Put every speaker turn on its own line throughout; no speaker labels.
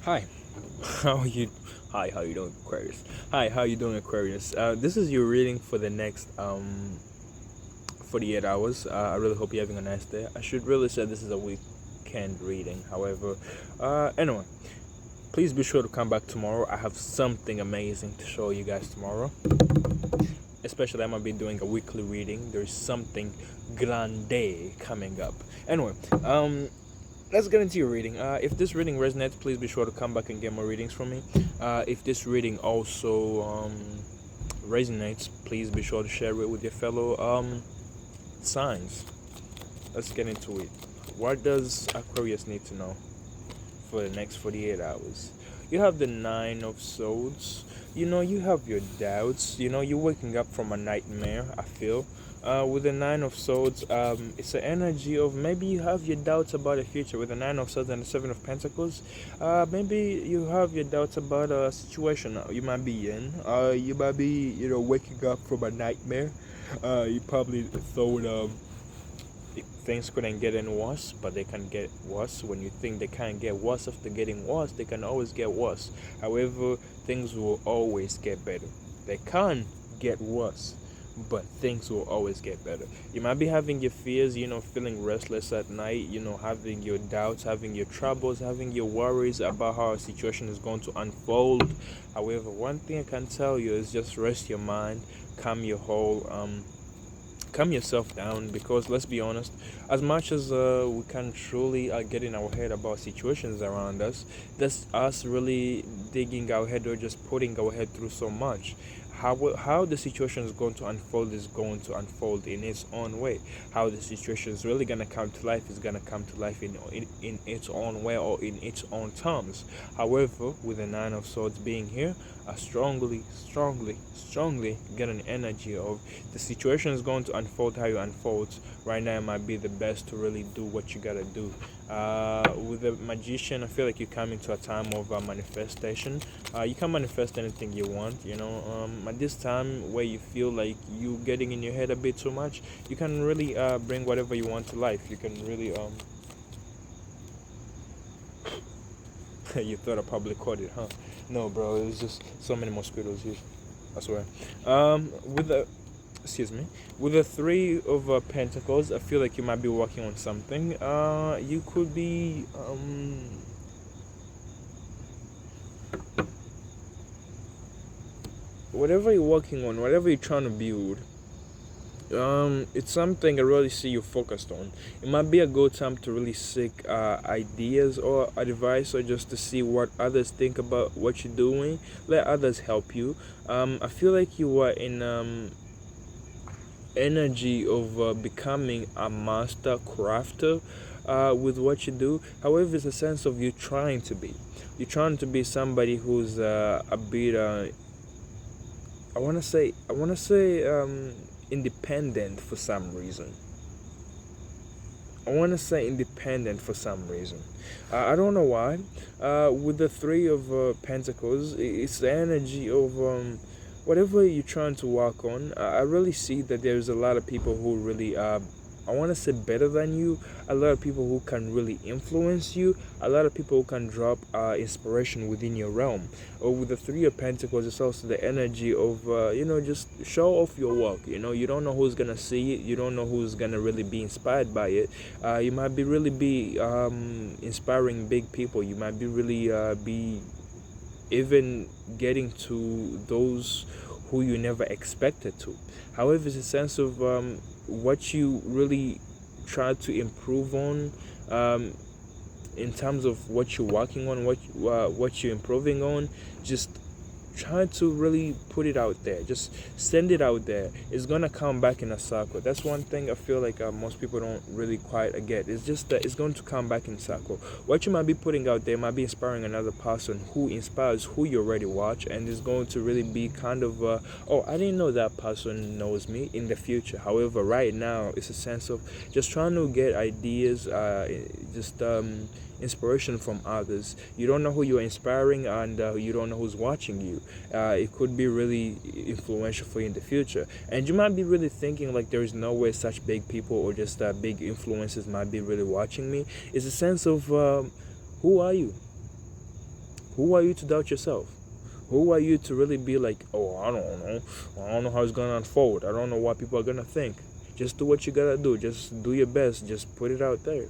Hi, how are you? Hi, how you doing, Aquarius? Hi, how you doing, Aquarius? This is your reading for the next 48 hours. I really hope you're having a nice day. I should really say this is a weekend reading. However, anyway, please be sure to come back tomorrow. I have something amazing to show you guys tomorrow. Especially, I'm gonna be doing a weekly reading. There's something grande coming up. Anyway, let's get into your reading. If this reading resonates, please be sure to come back and get more readings from me. If this reading also resonates, please be sure to share it with your fellow signs. Let's get into it. What does Aquarius need to know for the next 48 hours? You have the Nine of Swords. You have your doubts. You're waking up from a nightmare, I feel. With the Nine of Swords, it's an energy of maybe you have your doubts about the future. With the Nine of Swords and the Seven of Pentacles, maybe you have your doubts about a situation you might be in. You might be, waking up from a nightmare. You probably thought things couldn't get any worse, but they can get worse. When you think they can't get worse after getting worse, they can always get worse. However, things will always get better. They can get worse, but things will always get better. You might be having your fears, feeling restless at night, having your doubts, having your troubles, having your worries about how a situation is going to unfold. However, one thing I can tell you is just rest your mind, calm your whole calm yourself down, because let's be honest, as much as we can truly get in our head about situations around us, that's us really digging our head or just putting our head through so much. How the situation is going to unfold in its own way. How the situation is really going to come to life is going to come to life in its own way or in its own terms. However, with the Nine of Swords being here, I strongly get an energy of the situation is going to unfold how it unfolds. Right now, it might be the best to really do what you gotta do. With the Magician, I feel like you come into a time of manifestation. You can manifest anything you want. At this time where you feel like you getting in your head a bit too much, you can really bring whatever you want to life. You can really you thought I probably caught it, huh? No, bro. It was just so many mosquitoes here. I swear. With the excuse me, with the Three of Pentacles, I feel like you might be working on something. You could be whatever you're working on, whatever you're trying to build. It's something I really see you focused on. It might be a good time to really seek ideas or advice, or just to see what others think about what you're doing. Let others help you. I feel like you are in energy of becoming a master crafter with what you do. However, it's a sense of you trying to be. You're trying to be somebody who's a bit. I wanna say independent for some reason. I want to say independent for some reason. I don't know why. With the Three of Pentacles, it's the energy of whatever you're trying to work on. I really see that there's a lot of people who really I want to say better than you. A lot of people who can really influence you. A lot of people who can drop inspiration within your realm. Or with the Three of Pentacles, it's also the energy of just show off your work. You don't know who's gonna see it. You don't know who's gonna really be inspired by it. You might be really be inspiring big people. You might be really be even getting to those who you never expected to. However, it's a sense of what you really try to improve on, in terms of what you're working on, what you're improving on. Just try to really put it out there. Just send it out there. It's gonna come back in a circle. That's one thing I feel like most people don't really quite get. It's just that it's going to come back in a circle. What you might be putting out there might be inspiring another person who inspires who you already watch, and is going to really be kind of oh, I didn't know that person knows me in the future. However, right now it's a sense of just trying to get ideas, just inspiration from others. You don't know who you're inspiring, and you don't know who's watching you. It could be really influential for you in the future, and you might be really thinking like there is no way such big people or just big influences might be really watching me. It's a sense of who are you? Who are you to doubt yourself? Who are you to really be like, oh, I don't know. I don't know how it's going to unfold. I don't know what people are going to think. Just do what you got to do. Just do your best. Just put it out there.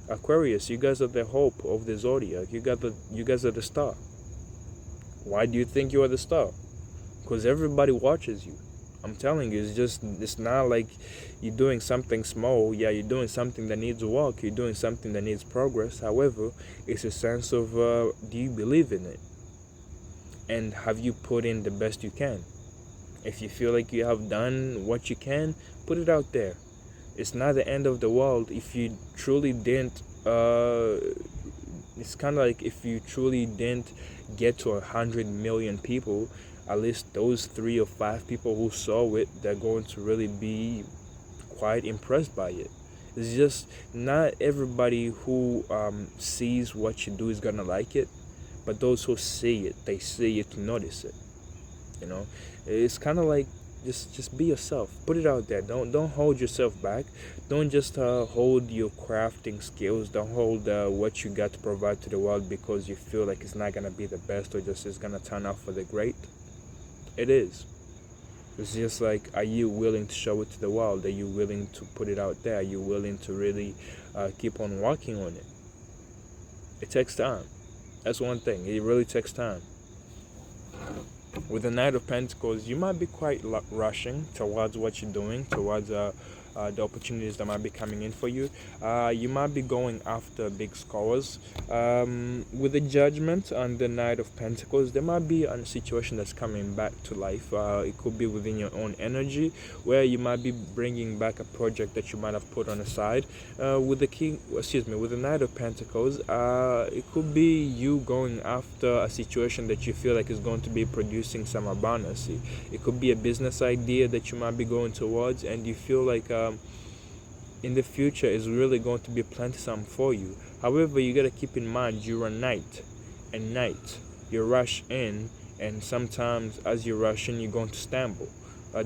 Aquarius, you guys are the hope of the zodiac. You guys are the star. Why do you think you are the star? Because everybody watches you. I'm telling you, it's not like you're doing something small. Yeah, you're doing something that needs work. You're doing something that needs progress. However, it's a sense of do you believe in it? And have you put in the best you can? If you feel like you have done what you can, put it out there. It's not the end of the world if you truly didn't. It's kind of like if you truly didn't get to 100 million people, at least those 3 or 5 people who saw it, they're going to really be quite impressed by it. It's just not everybody who sees what you do is gonna like it, but those who see it, they see it to notice it. You know, it's kind of like just be yourself. Put it out there. Don't hold yourself back. Don't just hold your crafting skills. Don't hold what you got to provide to the world because you feel like it's not gonna be the best or just it's gonna turn out for the great. It is. It's just like, are you willing to show it to the world? Are you willing to put it out there? Are you willing to really keep on working on it? It takes time. That's one thing. It really takes time. With the Knight of Pentacles, you might be quite rushing towards what you're doing, towards the opportunities that might be coming in for you. You might be going after big scores. With the Judgment on the Knight of Pentacles, there might be a situation that's coming back to life. It could be within your own energy, where you might be bringing back a project that you might have put on the side. With the Knight of Pentacles, it could be you going after a situation that you feel like is going to be producing some abundance. It could be a business idea that you might be going towards, and you feel like in the future is really going to be plenty for you. However, you got to keep in mind you're a knight, and night you rush in, and sometimes as you rush in you're going to stumble.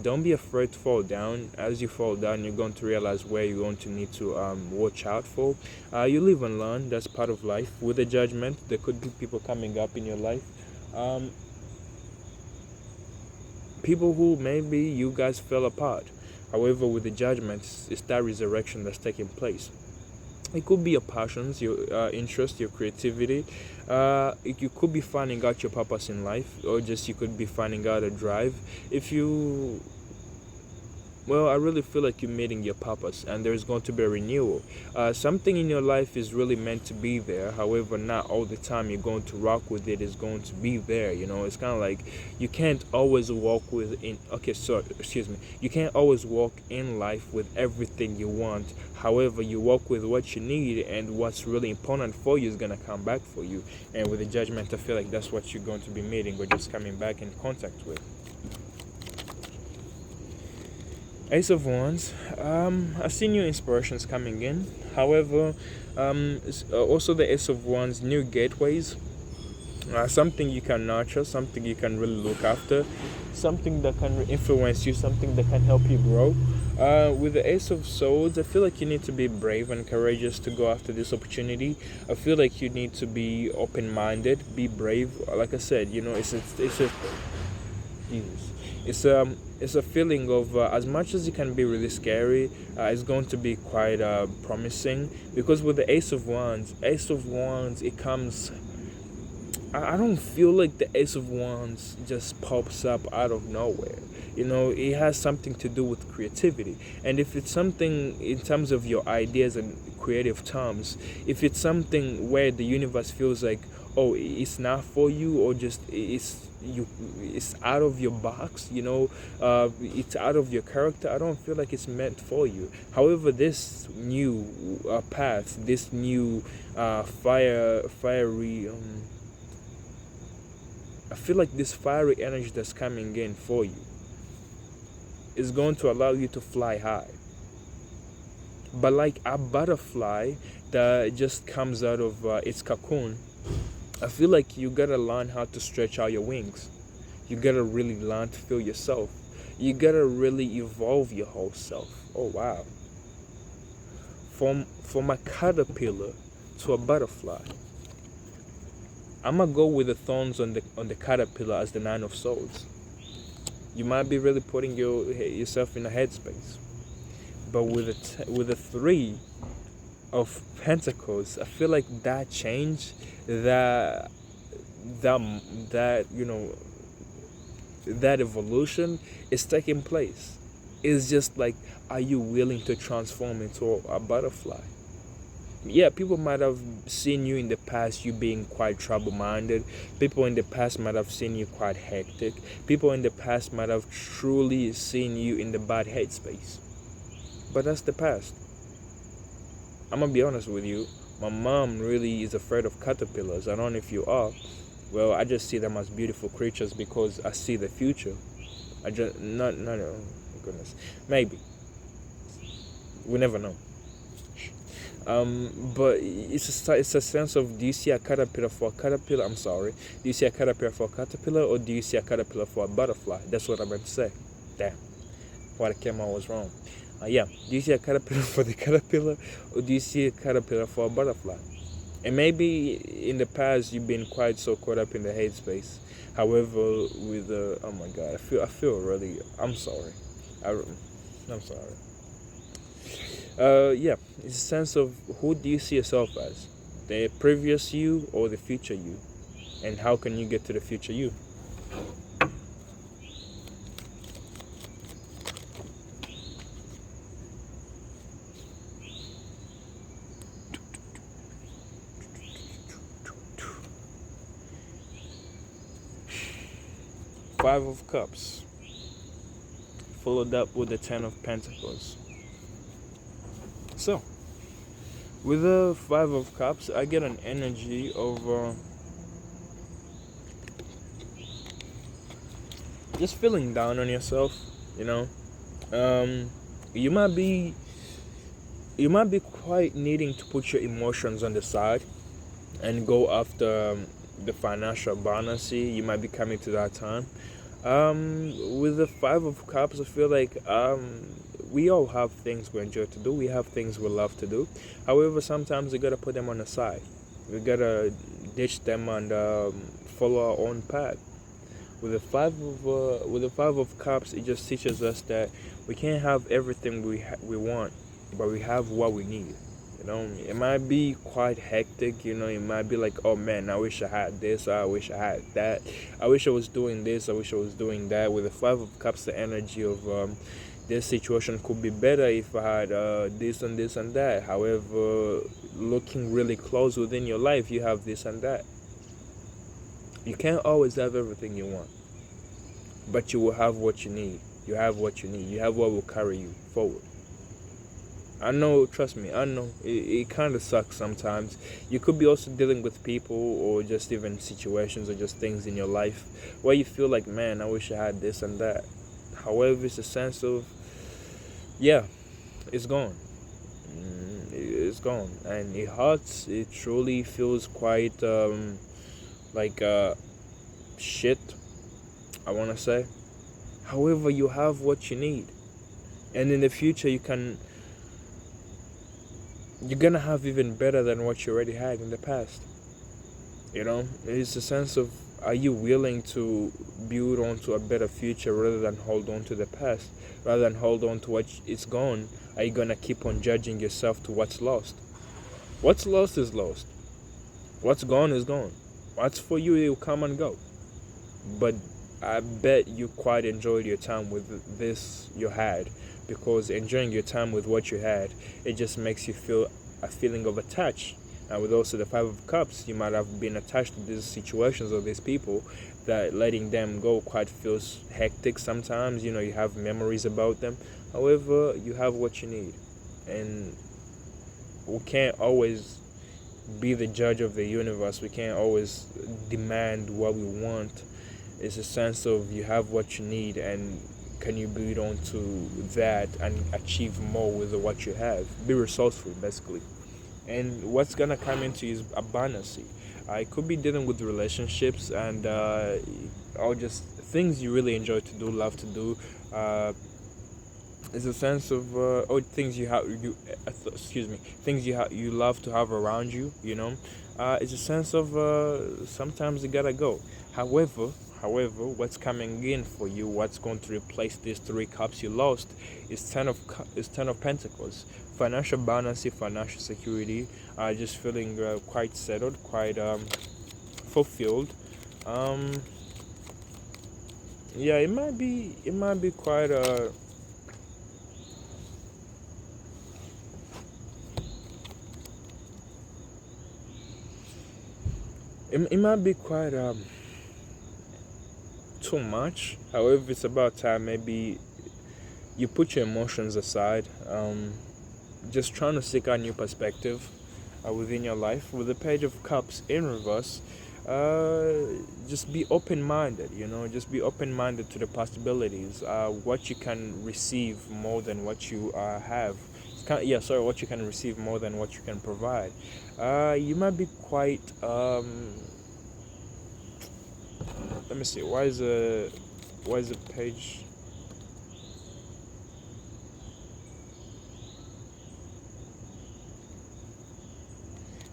Don't be afraid to fall down. As you fall down, you're going to realize where you're going to need to watch out for. You live and learn. That's part of life. With the Judgment, there could be people coming up in your life, people who maybe you guys fell apart. However, with the Judgment, it's that resurrection that's taking place. It could be your passions, your interest, your creativity. You could be finding out your purpose in life, or just you could be finding out a drive. I really feel like you're meeting your purpose, and there's going to be a renewal. Something in your life is really meant to be there. However, not all the time you're going to rock with it is going to be there. You know, it's kind of like you can't always walk You can't always walk in life with everything you want. However, you walk with what you need, and what's really important for you is going to come back for you. And with the Judgment, I feel like that's what you're going to be meeting or just coming back in contact with. Ace of Wands, I see new inspirations coming in. However, also the Ace of Wands, new gateways, something you can nurture, something you can really look after, something that can influence you, something that can help you grow. With the Ace of Swords, I feel like you need to be brave and courageous to go after this opportunity. I feel like you need to be open-minded, be brave. Like I said, you know, it's a feeling of as much as it can be really scary, it's going to be quite promising, because with the Ace of Wands, it comes. I don't feel like the Ace of Wands just pops up out of nowhere. You know, it has something to do with creativity, and if it's something in terms of your ideas and creative terms, if it's something where the universe feels like, oh, it's not for you, or just it's out of your box, you know, it's out of your character, I don't feel like it's meant for you. However, this new path, this new fiery I feel like this fiery energy that's coming in for you is going to allow you to fly high, but like a butterfly that just comes out of its cocoon. I feel like you gotta learn how to stretch out your wings. You gotta really learn to feel yourself. You gotta really evolve your whole self. Oh wow. From a caterpillar to a butterfly. I'm gonna go with the thorns on the caterpillar as the Nine of Swords. You might be really putting yourself in a headspace, but with the Three of Pentacles, I feel like that change, that that that that evolution is taking place. It's just like, are you willing to transform into a butterfly? Yeah, people might have seen you in the past, you being quite trouble minded. People in the past might have seen you quite hectic. People in the past might have truly seen you in the bad headspace. But that's the past. I'm gonna be honest with you. My mom really is afraid of caterpillars. I don't know if you are. Well, I just see them as beautiful creatures because I see the future. I just not no goodness. Maybe. We never know. But it's a sense of, do you see a caterpillar for a caterpillar? I'm sorry. Do you see a caterpillar for a caterpillar, or do you see a caterpillar for a butterfly? That's what I meant to say. Damn. What I came out was wrong. Yeah. Do you see a caterpillar for the caterpillar, or do you see a caterpillar for a butterfly? And maybe in the past you've been quite so caught up in the hate space. However, with oh my God, I feel really. I'm sorry. I'm sorry. Yeah, it's a sense of, who do you see yourself as? The previous you or the future you? And how can you get to the future you? Five of Cups, followed up with the Ten of Pentacles. So, with the Five of Cups, I get an energy of just feeling down on yourself. You know, you might be quite needing to put your emotions on the side and go after the financial bouncy. You might be coming to that time. With the Five of Cups, I feel like we all have things we enjoy to do. We have things we love to do. However, sometimes we gotta put them on the side. We gotta ditch them and follow our own path. With the Five of Cups, it just teaches us that we can't have everything we want, but we have what we need. You know, it might be quite hectic. You know, it might be like, oh man, I wish I had this, I wish I had that, I wish I was doing this, I wish I was doing that. With the Five of Cups, the energy of this situation could be better if I had this and this and that. However, looking really close within your life, you have this and that. You can't always have everything you want, but you will have what you need. You have what you need. You have what will carry you forward. I know, trust me, I know it kind of sucks sometimes. You could be also dealing with people or just even situations or just things in your life where you feel like, man, I wish I had this and that. However, it's a sense of, yeah, it's gone. It's gone. And it hurts. It truly feels quite like shit, I want to say. However, you have what you need. And in the future, you're gonna have even better than what you already had in the past. You know, it's a sense of, are you willing to build onto a better future rather than hold on to the past, rather than hold on to what is gone? Are you gonna keep on judging yourself to what's lost? What's lost is lost. What's gone is gone. What's for you, it will come and go. But I bet you quite enjoyed your time with this you had, because enjoying your time with what you had, it just makes you feel a feeling of attached. And with also the Five of Cups, you might have been attached to these situations or these people, that letting them go quite feels hectic sometimes. You know, you have memories about them. However, you have what you need. And we can't always be the judge of the universe. We can't always demand what we want. It's a sense of, you have what you need, and can you build on to that and achieve more with what you have? Be resourceful, basically. And what's gonna come into is abundance. I could be dealing with relationships and or just things you really enjoy to do, love to do. It's a sense of things you have, things you love to have around you. You know, It's a sense of sometimes you gotta go. However, what's coming in for you, what's going to replace these three cups you lost, is ten of Pentacles. Financial balance, financial security. Just feeling quite settled, quite fulfilled. Um, yeah, it might be quite it might be quite too much. However, it's about time maybe you put your emotions aside. Just trying to seek out new perspective within your life. With the Page of Cups in reverse, just be open-minded. Just be open-minded to the possibilities. What you can receive more than what you have. What you can receive more than what you can provide. You might be quite. Let me see. Why is the page?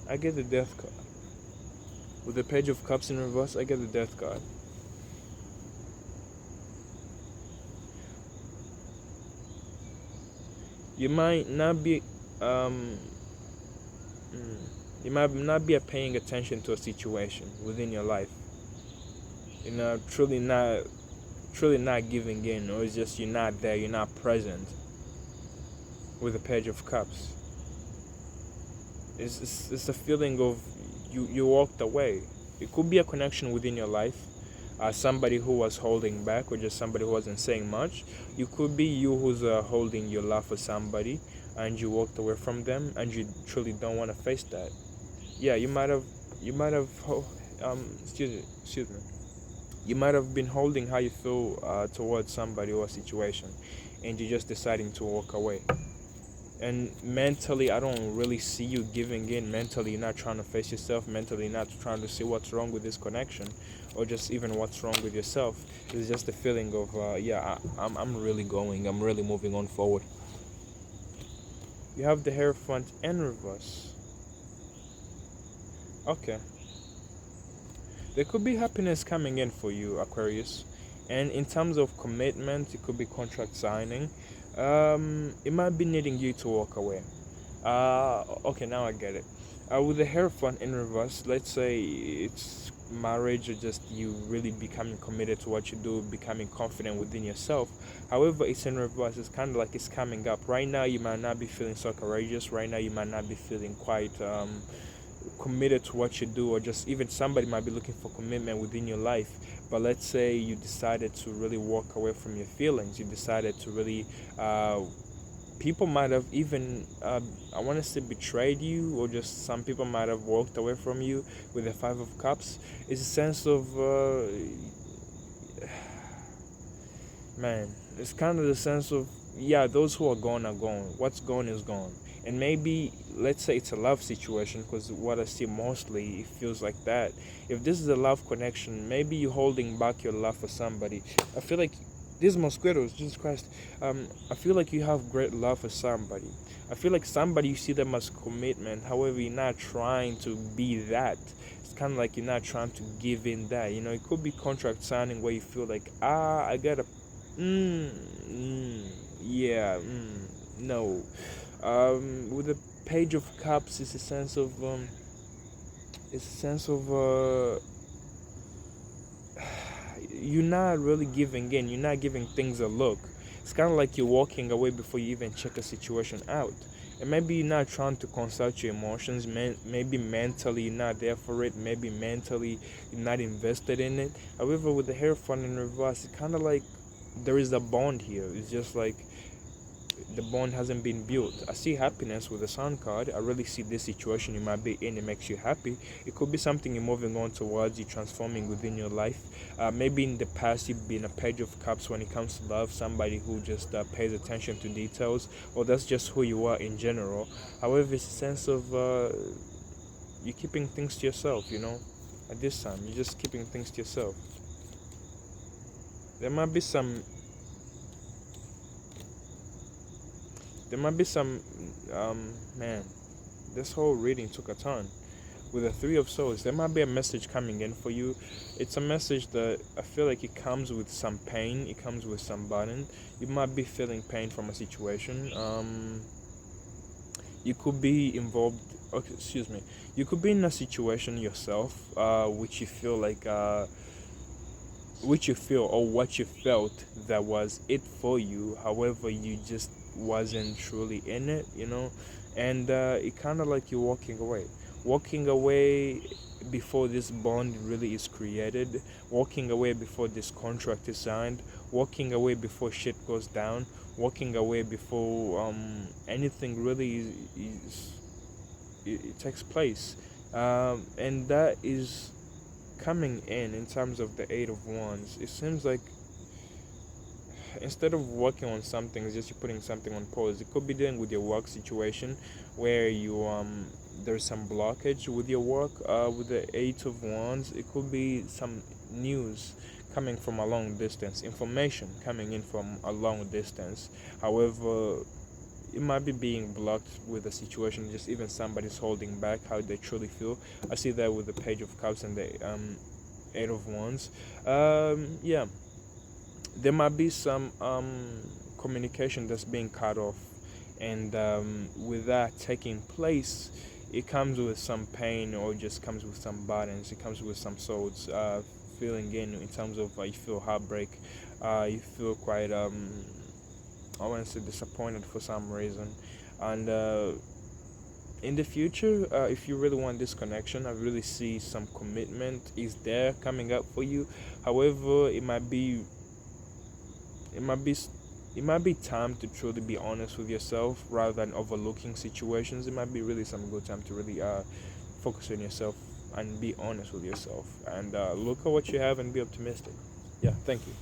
I get the Death card. With the Page of Cups in reverse, I get the Death card. You might not be um you might not be paying attention to a situation within your life. Truly not giving in, or it's just you're not there, you're not present. With the Page of Cups, it's a feeling of you walked away. It could be a connection within your life, somebody who was holding back, or just somebody who wasn't saying much. You could be you who's holding your love for somebody, and you walked away from them, and you truly don't want to face that. Yeah, you might have excuse me. You might have been holding how you feel towards somebody or a situation, and you're just deciding to walk away. And mentally, I don't really see you giving in. Mentally, you're not trying to face yourself. Mentally, you're not trying to see what's wrong with this connection, or just even what's wrong with yourself. It's just a feeling of I'm really going. I'm really moving on forward. You have the Hierophant in reverse. Okay. There could be happiness coming in for you, Aquarius. And in terms of commitment, it could be contract signing. It might be needing you to walk away. Okay, now I get it. With the Hierophant in reverse, let's say it's marriage, or just you really becoming committed to what you do, becoming confident within yourself. However, it's in reverse. It's kind of like it's coming up. Right now, you might not be feeling so courageous. Right now, you might not be feeling quite committed to what you do, or just even somebody might be looking for commitment within your life. But let's say you decided to really walk away from your feelings. You decided to really people might have even I want to say betrayed you, or just some people might have walked away from you. With the Five of Cups, it's a sense of man, it's kind of the sense of, yeah, those who are gone. What's gone is gone. And maybe, let's say it's a love situation, because what I see mostly, it feels like that. If this is a love connection, maybe you're holding back your love for somebody. I feel like these mosquitoes, Jesus Christ, I feel like you have great love for somebody. I feel like somebody, you see them as commitment. However, you're not trying to be that. It's kind of like you're not trying to give in that. It could be contract signing where you feel like, I gotta yeah, no. With the Page of Cups, it's a sense of you're not really giving in. You're not giving things a look. It's kind of like you're walking away before you even check a situation out. And maybe you're not trying to consult your emotions. Maybe mentally you're not there for it. Maybe mentally you're not invested in it. However, with the Hierophant in reverse, it's kind of like there is a bond here. It's just like the bond hasn't been built. I see happiness with the Sun card. I really see this situation you might be in. It makes you happy. It could be something you're moving on towards, you're transforming within your life. Maybe in the past you've been a Page of Cups when it comes to love, somebody who just pays attention to details, or that's just who you are in general. However, it's a sense of you're keeping things to yourself. At this time, you're just keeping things to yourself. There might be some man, this whole reading took a turn. with the Three of Swords, there might be a message coming in for you. It's a message that I feel like it comes with some pain, it comes with some burden. You might be feeling pain from a situation. You could be involved, okay, excuse me, you could be in a situation yourself, which you feel like, which you feel or what you felt that was it for you. However, you just wasn't truly in it, and it kind of like you're walking away before this bond really is created, walking away before this contract is signed, walking away before shit goes down, walking away before anything really it takes place, and that is coming in terms of the Eight of Wands. It seems like instead of working on something, it's just you're putting something on pause. It could be dealing with your work situation where you there's some blockage with your work. With the Eight of Wands, it could be some news coming from a long distance, information coming in from a long distance. However, it might be being blocked with a situation, just even somebody's holding back how they truly feel. I see that with the Page of Cups and the Eight of Wands. Yeah, there might be some communication that's being cut off, and with that taking place, it comes with some pain, or just comes with some burdens. It comes with some swords feeling in terms of you feel heartbreak, you feel quite I want to say disappointed for some reason, and in the future, if you really want this connection, I really see some commitment is there coming up for you. However, it might be it might be time to truly be honest with yourself rather than overlooking situations. It might be really some good time to really focus on yourself and be honest with yourself, and look at what you have and be optimistic. Yeah, thank you.